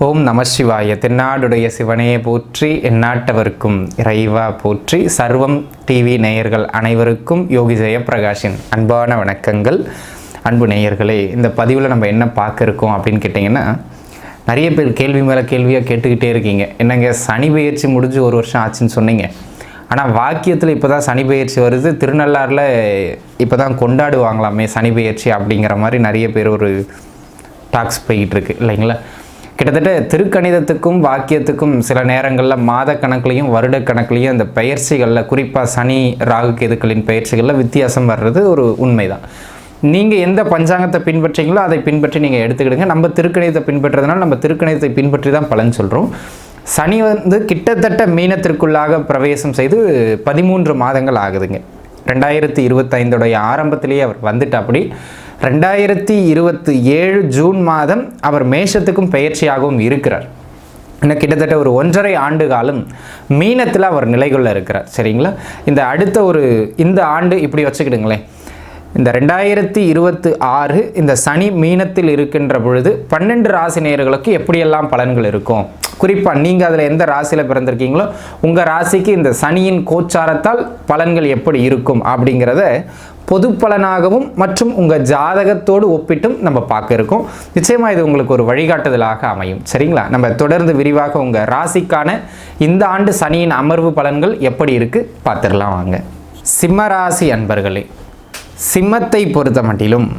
ஓம் நம சிவாய. தென்னாடுடைய சிவனே போற்றி, எந்நாட்டவர்க்கும் இறைவா போற்றி. சர்வம் டிவி நேயர்கள் அனைவருக்கும் யோகி ஜெயப்பிரகாஷின் அன்பான வணக்கங்கள். அன்பு நேயர்களே, இந்த பதிவில் நம்ம என்ன பார்க்க இருக்கோம் அப்படின்னு கேட்டிங்கன்னா, நிறைய பேர் கேள்வி மேலே கேள்வியாக கேட்டுக்கிட்டே இருக்கீங்க. என்னங்க சனி பெயர்ச்சி முடிஞ்சு 1 வருஷம் ஆச்சுன்னு சொன்னீங்க, ஆனால் வாக்கியத்தில் இப்போ தான் சனி பெயர்ச்சி வருது, திருநள்ளாறில் இப்போ தான் கொண்டாடுவாங்களாமே சனி பெயர்ச்சி அப்படிங்கிற மாதிரி நிறைய பேர் ஒரு டாக்ஸ் போய்கிட்டு இருக்கு இல்லைங்களா. கிட்டத்தட்ட திருக்கணிதத்துக்கும் வாக்கியத்துக்கும் சில நேரங்களில் மாத கணக்குலையும் வருட கணக்குலையும் அந்த பயிற்சிகளில், குறிப்பாக சனி ராகு கேதுக்களின் பயிற்சிகளில் வித்தியாசம் வர்றது ஒரு உண்மைதான். நீங்கள் எந்த பஞ்சாங்கத்தை பின்பற்றீங்களோ அதை பின்பற்றி நீங்கள் எடுத்துக்கிடுங்க. நம்ம திருக்கணிதத்தை பின்பற்றுறதுனால நம்ம திருக்கணிதத்தை பின்பற்றி தான் பலன் சொல்கிறோம். சனி கிட்டத்தட்ட மீனத்திற்குள்ளாக பிரவேசம் செய்து 13 மாதங்கள் ஆகுதுங்க. 2025 ஆரம்பத்திலேயே அவர் வந்துட்டு, அப்படி 2027 ஜூன் மாதம் அவர் மேஷத்துக்கும் பயிற்சியாகவும் இருக்கிறார். இன்னும் கிட்டத்தட்ட ஒரு 1.5 ஆண்டு காலம் மீனத்தில் அவர் நிலைகொள்ள இருக்கிறார். சரிங்களா. இந்த ஆண்டு இப்படி வச்சுக்கிடுங்களேன், இந்த 2026 இந்த சனி மீனத்தில் இருக்கின்ற பொழுது 12 ராசி நேயர்களுக்கு எப்படியெல்லாம் பலன்கள் இருக்கும், குறிப்பாக நீங்கள் அதில் எந்த ராசியில் பிறந்திருக்கீங்களோ உங்கள் ராசிக்கு இந்த சனியின் கோச்சாரத்தால் பலன்கள் எப்படி இருக்கும் அப்படிங்கிறத பொது பலனாகவும் மற்றும் உங்கள் ஜாதகத்தோடு ஒப்பிட்டும் நம்ம பார்க்க இருக்கோம். நிச்சயமாக இது உங்களுக்கு ஒரு வழிகாட்டுதலாக அமையும். சரிங்களா. நம்ம தொடர்ந்து விரிவாக உங்கள் ராசிக்கான இந்த ஆண்டு சனியின் அமர்வு பலன்கள் எப்படி இருக்குது பார்த்துடலாம் வாங்க. சிம்மராசி அன்பர்களே, சிம்மத்தை பொறுத்த மட்டிலும்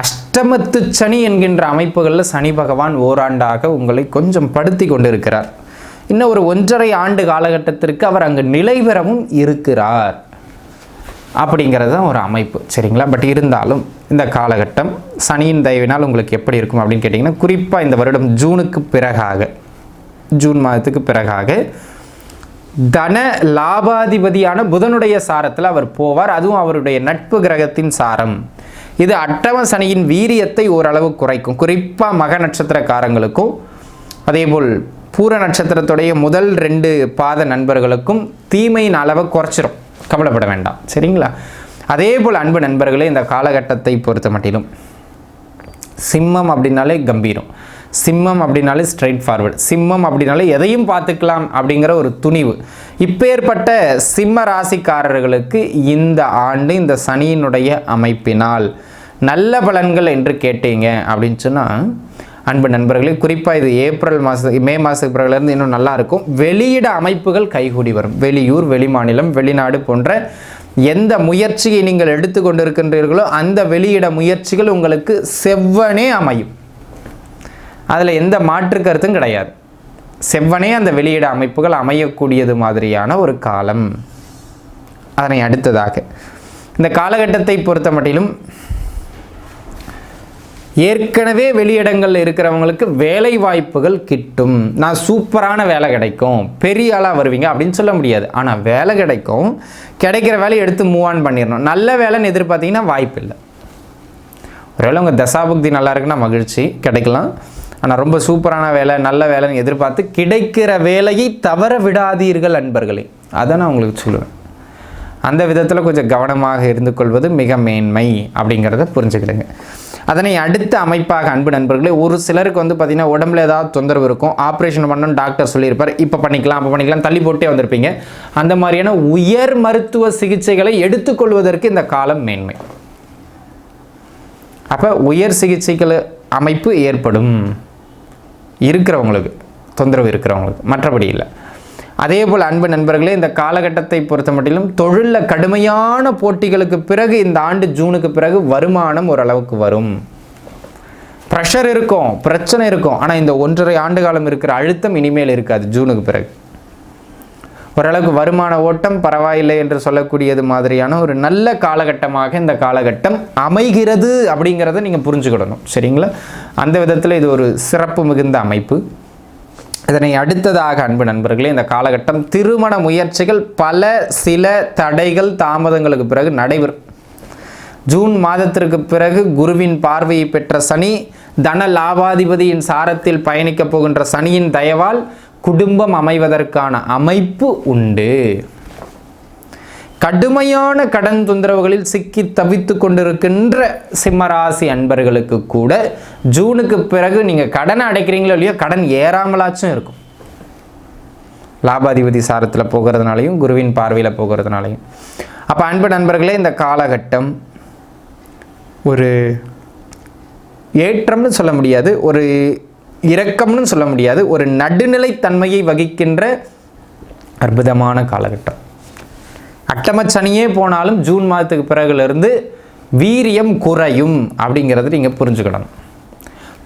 அஷ்டமத்து சனி என்கின்ற அமைப்புகளில் சனி பகவான் ஓராண்டாக உங்களை கொஞ்சம் படுத்தி கொண்டிருக்கிறார். இன்னும் ஒரு 1.5 ஆண்டு காலகட்டத்திற்கு அவர் அங்கு நிலை பெறவும் இருக்கிறார் அப்படிங்கிறது தான் ஒரு அமைப்பு. சரிங்களா. பட் இருந்தாலும் இந்த காலகட்டம் சனியின் தயவினால் உங்களுக்கு எப்படி இருக்கும் அப்படின்னு கேட்டிங்கன்னா, குறிப்பாக இந்த வருடம் ஜூன் மாதத்துக்கு பிறகாக தன லாபாதிபதியான புதனுடைய சாரத்தில் அவர் போவார். அதுவும் அவருடைய நட்பு கிரகத்தின் சாரம். இது அட்டம சனியின் வீரியத்தை ஓரளவு குறைக்கும். குறிப்பாக மக நட்சத்திரக்காரங்களுக்கும் அதேபோல் பூர நட்சத்திரத்துடைய முதல் 2 பாத நண்பர்களுக்கும் தீமையின் அளவை குறைச்சிரும். கவலைப்பட வேண்டாம். சரிங்களா. அதே போல் அன்பு நண்பர்களே, இந்த காலகட்டத்தை பொறுத்த மட்டிலும் சிம்மம் அப்படின்னாலே கம்பீரம், சிம்மம் அப்படின்னாலே ஸ்ட்ரைட் ஃபார்வர்டு, சிம்மம் அப்படின்னாலே எதையும் பார்த்துக்கலாம் அப்படிங்கிற ஒரு துணிவு. இப்பேற்பட்ட சிம்ம ராசிக்காரர்களுக்கு இந்த ஆண்டு இந்த சனியினுடைய அமைப்பினால் நல்ல பலன்கள் என்று கேட்டீங்க அப்படின்னு சொன்னால், அன்பு நண்பர்களே, குறிப்பாக இது மே மாதத்துக்கு பிறகுலேருந்து இன்னும் நல்லாயிருக்கும். வெளியிட அமைப்புகள் கைகூடி வரும். வெளியூர், வெளிமாநிலம், வெளிநாடு போன்ற எந்த முயற்சியை நீங்கள் எடுத்துக்கொண்டு இருக்கின்றீர்களோ அந்த வெளியிட முயற்சிகள் உங்களுக்கு செவ்வனே அமையும். அதில் எந்த மாற்று கருத்தும் கிடையாது. செவ்வனே அந்த வெளியிட அமைப்புகள் அமையக்கூடியது மாதிரியான ஒரு காலம். அதனை அடுத்ததாக இந்த காலகட்டத்தை பொறுத்த மட்டிலும் ஏற்கனவே வெளியிடங்களில் இருக்கிறவங்களுக்கு வேலை வாய்ப்புகள் கிட்டும். நான் சூப்பரான வேலை கிடைக்கும், பெரிய ஆளாக வருவீங்க அப்படின்னு சொல்ல முடியாது. ஆனால் வேலை கிடைக்கும். கிடைக்கிற வேலையை எடுத்து மூவ் ஆன் பண்ணிடணும். நல்ல வேலைன்னு எதிர்பார்த்தீங்கன்னா வாய்ப்பு இல்லை. ஒருவேளை உங்கள் தசாபுக்தி நல்லா இருக்குன்னா மகிழ்ச்சி, கிடைக்கலாம். ஆனால் ரொம்ப சூப்பரான வேலை, நல்ல வேலைன்னு எதிர்பார்த்து கிடைக்கிற வேலையை தவற விடாதீர்கள் அன்பர்களே. அதை நான் உங்களுக்கு சொல்லுவேன். அந்த விதத்தில் கொஞ்சம் கவனமாக இருந்து கொள்வது மிக மேன்மை அப்படிங்கிறத புரிஞ்சுக்கிடுங்க. அதனை அடுத்த அமைப்பாக அன்பு நண்பர்களே, ஒரு சிலருக்கு பார்த்திங்கன்னா உடம்புல ஏதாவது தொந்தரவு இருக்கும், ஆப்ரேஷன் பண்ணணும்னு டாக்டர் சொல்லியிருப்பார். இப்போ பண்ணிக்கலாம், அப்போ பண்ணிக்கலாம், தள்ளி போட்டே வந்திருப்பீங்க. அந்த மாதிரியான உயர் மருத்துவ சிகிச்சைகளை எடுத்துக்கொள்வதற்கு இந்த காலம் மேன்மை. அப்போ உயர் சிகிச்சைகள் அமைப்பு ஏற்படும் இருக்கிறவங்களுக்கு, தொந்தரவு இருக்கிறவங்களுக்கு, மற்றபடி இல்லை. அதே போல் அன்பு நண்பர்களே, இந்த காலகட்டத்தை பொறுத்த மட்டிலும் தொழிலில் கடுமையான போட்டிகளுக்கு பிறகு இந்த ஆண்டு ஜூனுக்கு பிறகு வருமானம் ஓரளவுக்கு வரும். ப்ரெஷர் இருக்கும், பிரச்சனை இருக்கும். ஆனால் இந்த 1.5 ஆண்டு காலம் இருக்கிற அழுத்தம் இனிமேல் இருக்காது. ஜூனுக்கு பிறகு ஓரளவுக்கு வருமான ஓட்டம் பரவாயில்லை என்று சொல்லக்கூடியது மாதிரியான ஒரு நல்ல காலகட்டமாக இந்த காலகட்டம் அமைகிறது அப்படிங்கிறத நீங்கள் புரிஞ்சுக்கிடணும். சரிங்களா. அந்த விதத்தில் இது ஒரு சிறப்பு மிகுந்த அமைப்பு. இதனை அடுத்ததாக அன்பு நண்பர்களே, இந்த காலகட்டம் திருமண முயற்சிகள் சில தடைகள் தாமதங்களுக்கு பிறகு நடைபெறும். ஜூன் மாதத்திற்கு பிறகு குருவின் பார்வையை பெற்ற சனி, தன லாபாதிபதியின் சாரத்தில் பயணிக்கப் போகின்ற சனியின் தயவால் குடும்பம் அமைவதற்கான அமைப்பு உண்டு. கடுமையான கடன் தொந்தரவுகளில் சிக்கி தவித்து கொண்டிருக்கின்ற சிம்மராசி அன்பர்களுக்கு கூட ஜூனுக்கு பிறகு நீங்கள் கடனை அடைக்கிறீங்களோ இல்லையோ கடன் ஏறாமலாச்சும் இருக்கும். லாபாதிபதி சாரத்தில் போகிறதுனாலையும் குருவின் பார்வையில் போகிறதுனாலையும். அப்போ அன்பு நண்பர்களே, இந்த காலகட்டம் ஒரு ஏற்றம்னு சொல்ல முடியாது, ஒரு இரக்கம்னு சொல்ல முடியாது, ஒரு நடுநிலைத்தன்மையை வகிக்கின்ற அற்புதமான காலகட்டம். அட்டமச்சனியே போனாலும் ஜூன் மாதத்துக்கு பிறகுலேருந்து வீரியம் குறையும் அப்படிங்கிறது நீங்கள் புரிஞ்சுக்கணும்.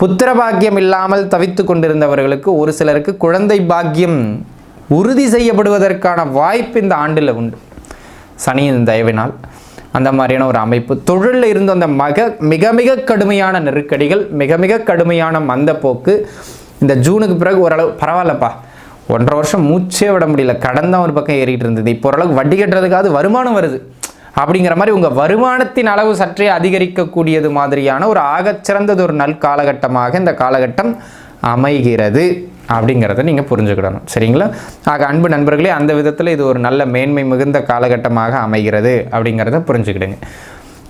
புத்திர பாக்கியம் இல்லாமல் தவித்து கொண்டிருந்தவர்களுக்கு ஒரு சிலருக்கு குழந்தை பாக்கியம் உறுதி செய்யப்படுவதற்கான வாய்ப்பு இந்த ஆண்டில் உண்டு, சனியின் தயவினால். அந்த மாதிரியான ஒரு அமைப்பு. தொழிலில் இருந்த அந்த மிக மிக கடுமையான நெருக்கடிகள், மிக மிக கடுமையான மந்தப்போக்கு இந்த ஜூனுக்கு பிறகு ஓரளவு பரவாயில்லப்பா, 1.5 வருஷம் மூச்சே விட முடியல, கடன் தான் ஒரு பக்கம் ஏறிட்டு இருந்தது, இப்போ ஓரளவுக்கு வட்டி கட்டுறதுக்காவது வருமானம் வருது அப்படிங்கிற மாதிரி உங்கள் வருமானத்தின் அளவு சற்றே அதிகரிக்கக்கூடியது மாதிரியான ஒரு ஆகச்சிறந்தது ஒரு நல் காலகட்டமாக இந்த காலகட்டம் அமைகிறது அப்படிங்கிறத நீங்கள் புரிஞ்சுக்கிடணும். சரிங்களா? ஆக அன்பு நண்பர்களே, அந்த விதத்தில் இது ஒரு நல்ல மேன்மை மிகுந்த காலகட்டமாக அமைகிறது அப்படிங்கிறத புரிஞ்சுக்கிடுங்க.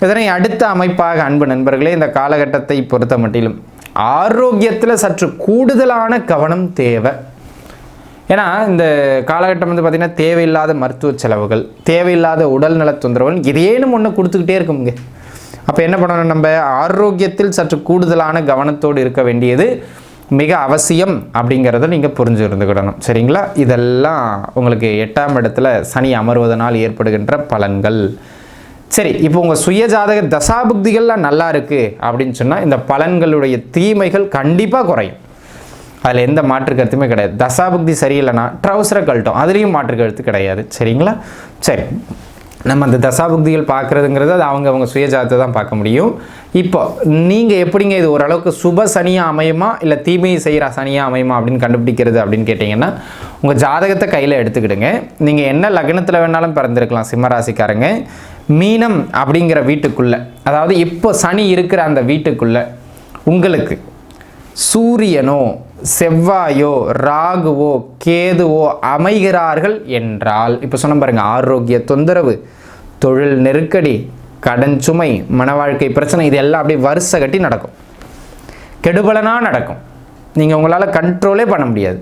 இதனை அடுத்த அமைப்பாக அன்பு நண்பர்களே, இந்த காலகட்டத்தை பொறுத்த மட்டிலும் ஆரோக்கியத்தில் சற்று கூடுதலான கவனம் தேவை. ஏன்னா இந்த காலகட்டம் வந்து பார்த்திங்கன்னா தேவையில்லாத மருத்துவ செலவுகள், தேவையில்லாத உடல் நல தொந்தரவுகள் இதேனும் ஒன்று கொடுத்துக்கிட்டே இருக்குங்க. அப்போ என்ன பண்ணணும், நம்ம ஆரோக்கியத்தில் சற்று கூடுதலான கவனத்தோடு இருக்க வேண்டியது மிக அவசியம் அப்படிங்கிறத நீங்கள் புரிஞ்சு இருந்துக்கிடணும். சரிங்களா? இதெல்லாம் உங்களுக்கு 8ஆம் இடத்துல சனி அமர்வதனால் ஏற்படுகின்ற பலன்கள். சரி, இப்போ உங்கள் சுய ஜாதக தசாபுக்திகள்லாம் நல்லா இருக்குது அப்படின்னு சொன்னால் இந்த பலன்களுடைய தீமைகள் கண்டிப்பாக குறையும். அதில் எந்த மாற்று கருத்துமே கிடையாது. தசாபுக்தி சரியில்லைன்னா ட்ரௌசரை கழட்டும், அதுலேயும் மாற்று கருத்து கிடையாது. சரிங்களா? சரி, நம்ம அந்த தசாபுக்திகள் பார்க்குறதுங்கிறது அது அவங்க சுயஜாதத்தை தான் பார்க்க முடியும். இப்போ நீங்கள் எப்படிங்க இது ஓரளவுக்கு சுப சனியாக அமையுமா இல்லை தீமையை செய்கிற சனியாக அமையுமா அப்படின்னு கண்டுபிடிக்கிறது அப்படின்னு கேட்டிங்கன்னா, உங்கள் ஜாதகத்தை கையில் எடுத்துக்கிடுங்க. நீங்கள் என்ன லக்னத்தில் வேணாலும் பிறந்திருக்கலாம் சிம்மராசிக்காரங்க. மீனம் அப்படிங்கிற வீட்டுக்குள்ளே, அதாவது இப்போ சனி இருக்கிற அந்த வீட்டுக்குள்ளே உங்களுக்கு சூரியனோ செவ்வாயோ ராகுவோ கேதுவோ அமைகிறார்கள் என்றால், இப்போ சொன்ன பாருங்க, ஆரோக்கிய தொந்தரவு, தொழில் நெருக்கடி, கடன் சுமை, மன வாழ்க்கை பிரச்சனை, இது எல்லாம் அப்படியே வருஷ கட்டி நடக்கும், கெடுபலனாக நடக்கும். நீங்கள் உங்களால் கண்ட்ரோலே பண்ண முடியாது,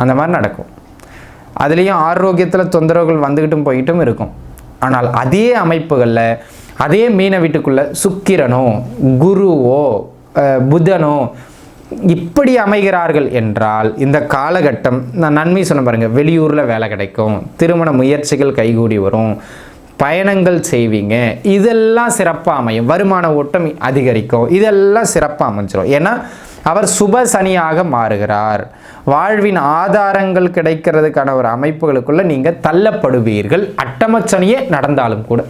அந்த மாதிரி நடக்கும். அதுலேயும் ஆரோக்கியத்தில் தொந்தரவுகள் வந்துக்கிட்டும் போய்கிட்டும் இருக்கும். ஆனால் அதே அமைப்புகளில் அதே மீன வீட்டுக்குள்ளே சுக்கிரனோ குருவோ புதனோ இப்படி அமைகிறார்கள் என்றால் இந்த காலகட்டம், நான் நன்மை சொன்ன பாருங்கள், வெளியூரில் வேலை கிடைக்கும், திருமண முயற்சிகள் கைகூடி வரும், பயணங்கள் செய்வீங்க, இதெல்லாம் சிறப்பாக அமையும், வருமான ஓட்டம் அதிகரிக்கும், இதெல்லாம் சிறப்பாக அமைஞ்சிடும். ஏன்னா அவர் சுப சனியாக மாறுகிறார். வாழ்வின் ஆதாரங்கள் கிடைக்கிறதுக்கான ஒரு அமைப்புகளுக்குள்ள நீங்கள் தள்ளப்படுவீர்கள், அட்டமச்சனியே நடந்தாலும் கூட.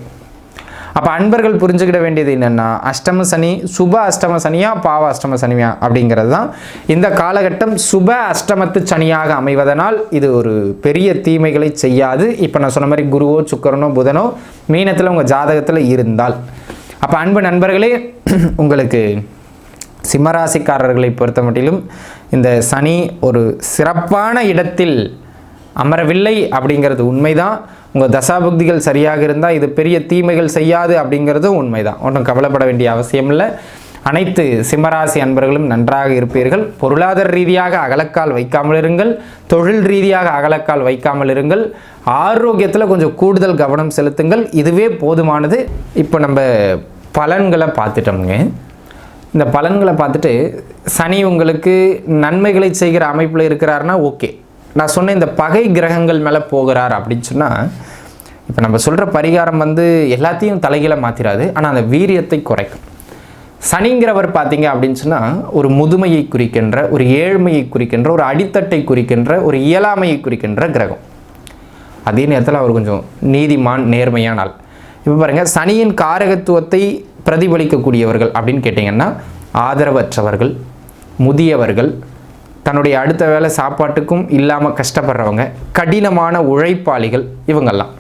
அப்போ அன்பர்கள் புரிஞ்சுக்கிட வேண்டியது என்னென்னா, அஷ்டம சனி சுப அஷ்டம சனியா பாவ அஷ்டம சனியா அப்படிங்கிறது தான். இந்த காலகட்டம் சுப அஷ்டமத்து சனியாக அமைவதனால் இது ஒரு பெரிய தீமைகளை செய்யாது. இப்போ நான் சொன்ன மாதிரி குருவோ சுக்கரனோ புதனோ மீனத்தில் உங்கள் ஜாதகத்தில் இருந்தால். அப்போ அன்பு நண்பர்களே, உங்களுக்கு சிம்மராசிக்காரர்களை பொறுத்த மட்டிலும் இந்த சனி ஒரு சிறப்பான இடத்தில் அமரவில்லை அப்படிங்கிறது உண்மைதான். உங்கள் தசாபுக்திகள் சரியாக இருந்தால் இது பெரிய தீமைகள் செய்யாது அப்படிங்கிறதும் உண்மைதான். ஒன்றும் கவலைப்பட வேண்டிய அவசியம் இல்லை. அனைத்து சிம்மராசி அன்பர்களும் நன்றாக இருப்பீர்கள். பொருளாதார ரீதியாக அகலக்கால் வைக்காமல் இருங்கள், தொழில் ரீதியாக அகலக்கால் வைக்காமல் இருங்கள், ஆரோக்கியத்தில் கொஞ்சம் கூடுதல் கவனம் செலுத்துங்கள், இதுவே போதுமானது. இப்போ நம்ம பலன்களை பார்த்துட்டோம்ங்க. இந்த பலன்களை பார்த்துட்டு சனி உங்களுக்கு நன்மைகளை செய்கிற அமைப்பில் இருக்கிறாருன்னா ஓகே. நான் சொன்ன இந்த பகை கிரகங்கள் மேலே போகிறார் அப்படின்னு சொன்னால், இப்போ நம்ம சொல்கிற பரிகாரம் வந்து எல்லாத்தையும் தலைகீழ மாற்றிடாது, ஆனால் அந்த வீரியத்தை குறைக்கும். சனிங்கிறவர் பார்த்தீங்க அப்படின்னு சொன்னால் ஒரு முதுமையை குறிக்கின்ற, ஒரு ஏழ்மையை குறிக்கின்ற, ஒரு அடித்தட்டை குறிக்கின்ற, ஒரு இயலாமையை குறிக்கின்ற கிரகம். அதே நேரத்தில் அவர் கொஞ்சம் நீதிமான் நேர்மையான ஆள். இப்போ பாருங்கள், சனியின் காரகத்துவத்தை பிரதிபலிக்கக்கூடியவர்கள் அப்படின்னு கேட்டிங்கன்னா ஆதரவற்றவர்கள், முதியவர்கள், தன்னுடைய அடுத்த வேலை சாப்பாட்டுக்கும் இல்லாமல் கஷ்டப்படுறவங்க, கடினமான உழைப்பாளிகள், இவங்கெல்லாம்.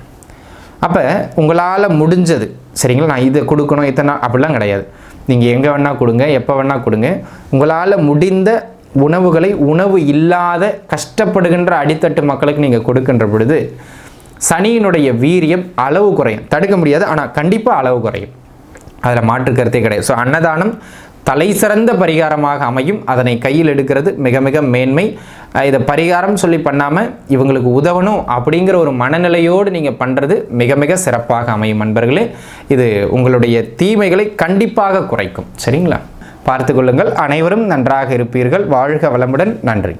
அப்போ உங்களால் முடிஞ்சது, சரிங்களா, நான் இதை கொடுக்கணும் இத்தனை அப்படிலாம் கிடையாது. நீங்கள் எங்கே வேணால் கொடுங்க, எப்போ வேணால் கொடுங்க. உங்களால் முடிந்த உணவுகளை உணவு இல்லாத கஷ்டப்படுகின்ற அடித்தட்டு மக்களுக்கு நீங்கள் கொடுக்கின்ற பொழுது சனியினுடைய வீரியம் அளவு குறையும். தடுக்க முடியாது, ஆனால் கண்டிப்பாக அளவு குறையும். அதில் மாற்று கருத்தே கிடையாது. ஸோ அன்னதானம் தலை சிறந்த பரிகாரமாக அமையும். அதனை கையில் எடுக்கிறது மிக மிக மேன்மை. இதை பரிகாரம் சொல்லி பண்ணாமல் இவங்களுக்கு உதவணும் அப்படிங்கிற ஒரு மனநிலையோடு நீங்கள் பண்ணுறது மிக மிக சிறப்பாக அமையும் நண்பர்களே. இது உங்களுடைய தீமைகளை கண்டிப்பாக குறைக்கும். சரிங்களா? பார்த்து கொள்ளுங்கள். அனைவரும் நன்றாக இருப்பீர்கள். வாழ்க வளமுடன். நன்றி.